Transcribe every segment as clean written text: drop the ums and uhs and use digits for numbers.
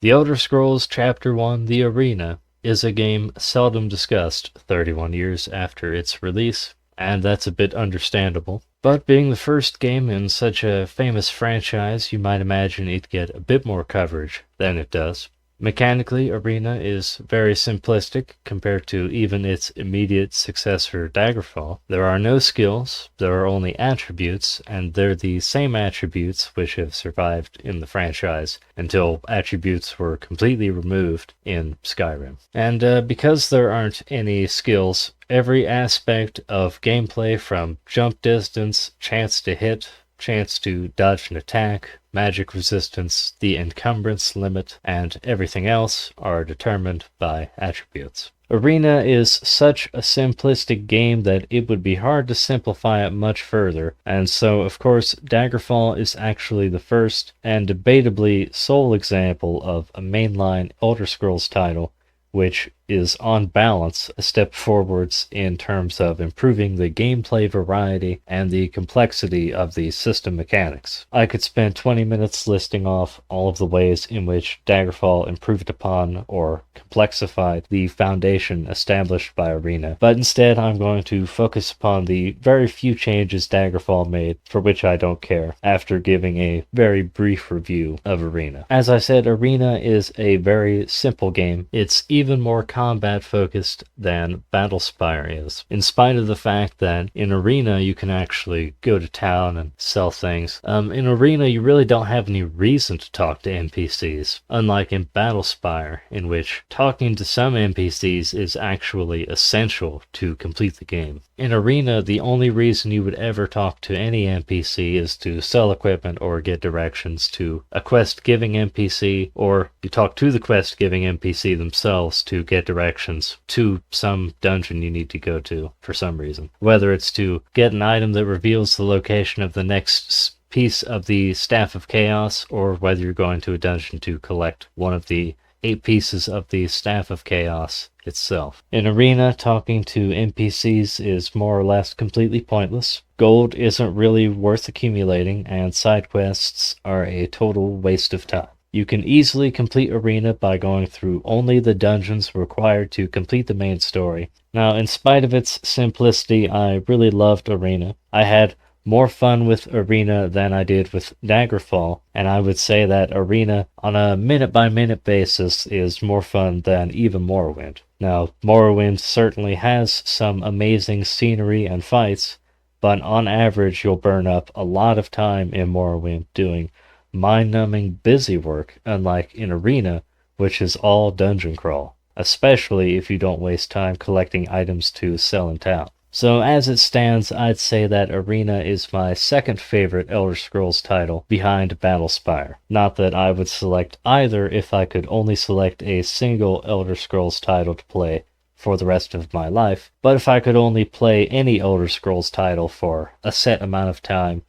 The Elder Scrolls Chapter 1 The Arena is a game seldom discussed 31 years after its release, and that's a bit understandable. But being the first game in such a famous franchise, you might imagine it'd get a bit more coverage than it does. Mechanically, Arena is very simplistic compared to even its immediate successor Daggerfall. There are no skills, there are only attributes, and they're the same attributes which have survived in the franchise until attributes were completely removed in Skyrim. And because there aren't any skills, every aspect of gameplay from jump distance, chance to hit, chance to dodge an attack, magic resistance, the encumbrance limit, and everything else are determined by attributes. Arena is such a simplistic game that it would be hard to simplify it much further, and so of course Daggerfall is actually the first and debatably sole example of a mainline Elder Scrolls title which is on balance a step forwards in terms of improving the gameplay variety and the complexity of the system mechanics. I could spend 20 minutes listing off all of the ways in which Daggerfall improved upon or complexified the foundation established by Arena, but instead I'm going to focus upon the very few changes Daggerfall made, for which I don't care, after giving a very brief review of Arena. As I said, Arena is a very simple game. It's even more combat focused than Battlespire is, in spite of the fact that in Arena you can actually go to town and sell things. In Arena you really don't have any reason to talk to NPCs, unlike in Battlespire, in which talking to some NPCs is actually essential to complete the game. In Arena, the only reason you would ever talk to any NPC is to sell equipment or get directions to a quest-giving NPC, or you talk to the quest-giving NPC themselves to get directions to some dungeon you need to go to for some reason. Whether it's to get an item that reveals the location of the next piece of the Staff of Chaos, or whether you're going to a dungeon to collect one of the 8 pieces of the Staff of Chaos itself. In Arena, talking to NPCs is more or less completely pointless. Gold isn't really worth accumulating, and side quests are a total waste of time. You can easily complete Arena by going through only the dungeons required to complete the main story. Now, in spite of its simplicity, I really loved Arena. I had more fun with Arena than I did with Daggerfall, and I would say that Arena, on a minute-by-minute basis, is more fun than even Morrowind. Now, Morrowind certainly has some amazing scenery and fights, but on average you'll burn up a lot of time in Morrowind doing mind-numbing busy work, unlike in Arena, which is all dungeon crawl, especially if you don't waste time collecting items to sell in town. So as it stands, I'd say that Arena is my second favorite Elder Scrolls title behind Battlespire. Not that I would select either if I could only select a single Elder Scrolls title to play for the rest of my life, but if I could only play any Elder Scrolls title for a set amount of time,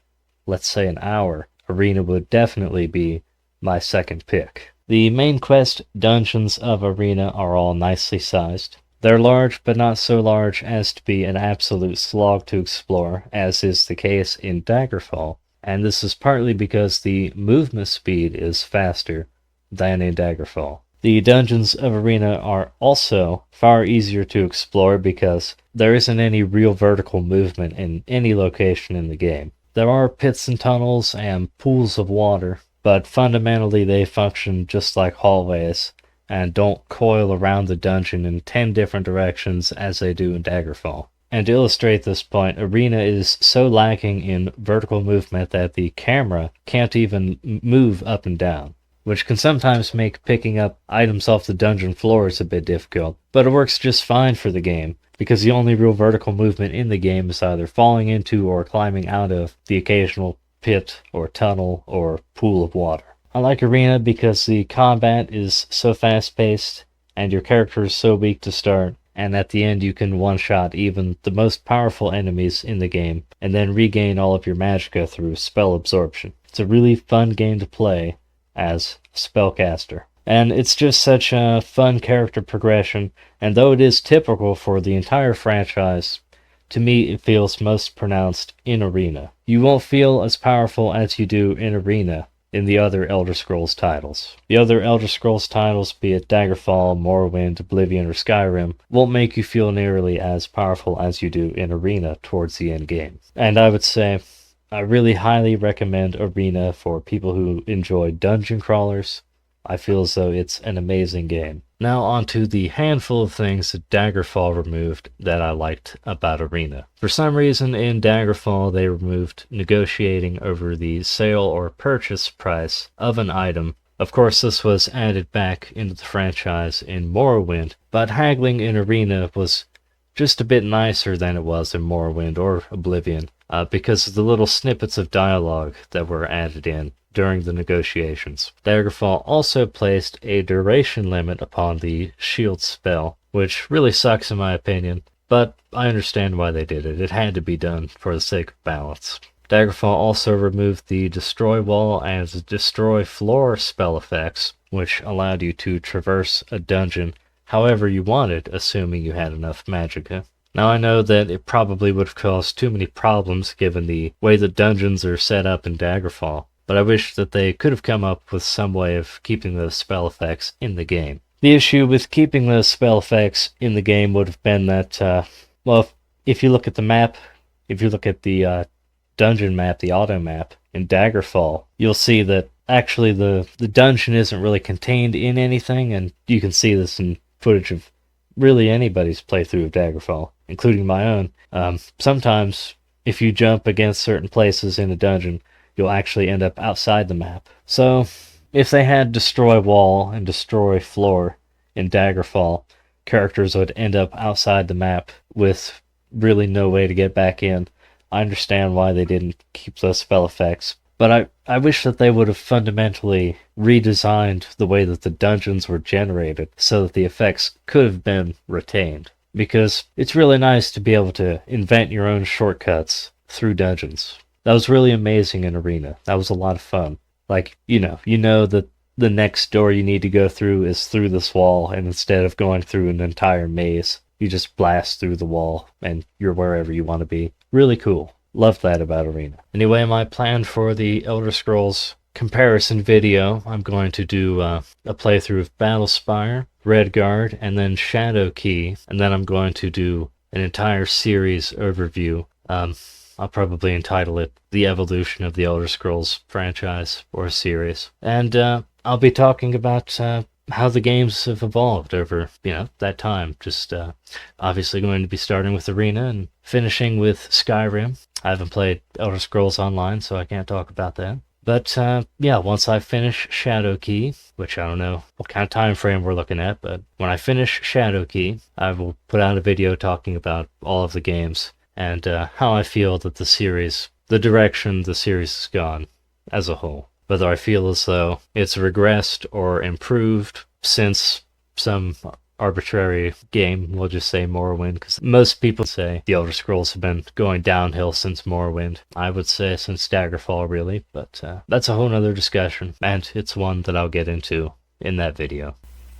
let's say an hour, Arena would definitely be my second pick. The main quest dungeons of Arena are all nicely sized. They're large, but not so large as to be an absolute slog to explore, as is the case in Daggerfall, and this is partly because the movement speed is faster than in Daggerfall. The dungeons of Arena are also far easier to explore because there isn't any real vertical movement in any location in the game. There are pits and tunnels and pools of water, but fundamentally they function just like hallways, and don't coil around the dungeon in 10 different directions as they do in Daggerfall. And to illustrate this point, Arena is so lacking in vertical movement that the camera can't even move up and down, which can sometimes make picking up items off the dungeon floors a bit difficult, but it works just fine for the game, because the only real vertical movement in the game is either falling into or climbing out of the occasional pit or tunnel or pool of water. I like Arena because the combat is so fast-paced, and your character is so weak to start, and at the end you can one-shot even the most powerful enemies in the game, and then regain all of your magicka through spell absorption. It's a really fun game to play as a spellcaster. And it's just such a fun character progression, and though it is typical for the entire franchise, to me it feels most pronounced in Arena. You won't feel as powerful as you do in Arena in the other Elder Scrolls titles. The other Elder Scrolls titles, be it Daggerfall, Morrowind, Oblivion, or Skyrim, won't make you feel nearly as powerful as you do in Arena towards the end game. And I would say I really highly recommend Arena for people who enjoy dungeon crawlers. I feel as though it's an amazing game. Now on to the handful of things that Daggerfall removed that I liked about Arena. For some reason in Daggerfall they removed negotiating over the sale or purchase price of an item. Of course this was added back into the franchise in Morrowind, but haggling in Arena was just a bit nicer than it was in Morrowind or Oblivion, because of the little snippets of dialogue that were added in during the negotiations. Daggerfall also placed a duration limit upon the shield spell, which really sucks in my opinion, but I understand why they did it. It had to be done for the sake of balance. Daggerfall also removed the destroy wall and destroy floor spell effects, which allowed you to traverse a dungeon however you wanted, assuming you had enough magicka. Now I know that it probably would have caused too many problems given the way the dungeons are set up in Daggerfall, but I wish that they could have come up with some way of keeping those spell effects in the game. The issue with keeping those spell effects in the game would have been that, well, if you look at the map, if you look at the dungeon map, the auto map in Daggerfall, you'll see that actually the dungeon isn't really contained in anything, and you can see this in footage of really anybody's playthrough of Daggerfall, including my own. Sometimes, if you jump against certain places in a dungeon, you'll actually end up outside the map. So, if they had destroy wall and destroy floor in Daggerfall, characters would end up outside the map with really no way to get back in. I understand why they didn't keep those spell effects, but I wish that they would have fundamentally redesigned the way that the dungeons were generated so that the effects could have been retained. Because it's really nice to be able to invent your own shortcuts through dungeons. That was really amazing in Arena. That was a lot of fun. Like, you know that the next door you need to go through is through this wall, and instead of going through an entire maze, you just blast through the wall and you're wherever you want to be. Really cool. Love that about Arena. Anyway, my plan for the Elder Scrolls comparison video, I'm going to do a playthrough of Battlespire, Redguard, and then Shadowkey, and then I'm going to do an entire series overview. I'll probably entitle it The Evolution of the Elder Scrolls franchise or series. And I'll be talking about how the games have evolved over, that time. Just obviously going to be starting with Arena and finishing with Skyrim. I haven't played Elder Scrolls Online, so I can't talk about that. But once I finish Shadowkey, which I don't know what kind of time frame we're looking at, but when I finish Shadowkey, I will put out a video talking about all of the games and how I feel that the direction the series has gone as a whole. Whether I feel as though it's regressed or improved since some arbitrary game, we'll just say Morrowind, because most people say the Elder Scrolls have been going downhill since Morrowind. I would say since Daggerfall, really, but that's a whole nother discussion, and it's one that I'll get into in that video.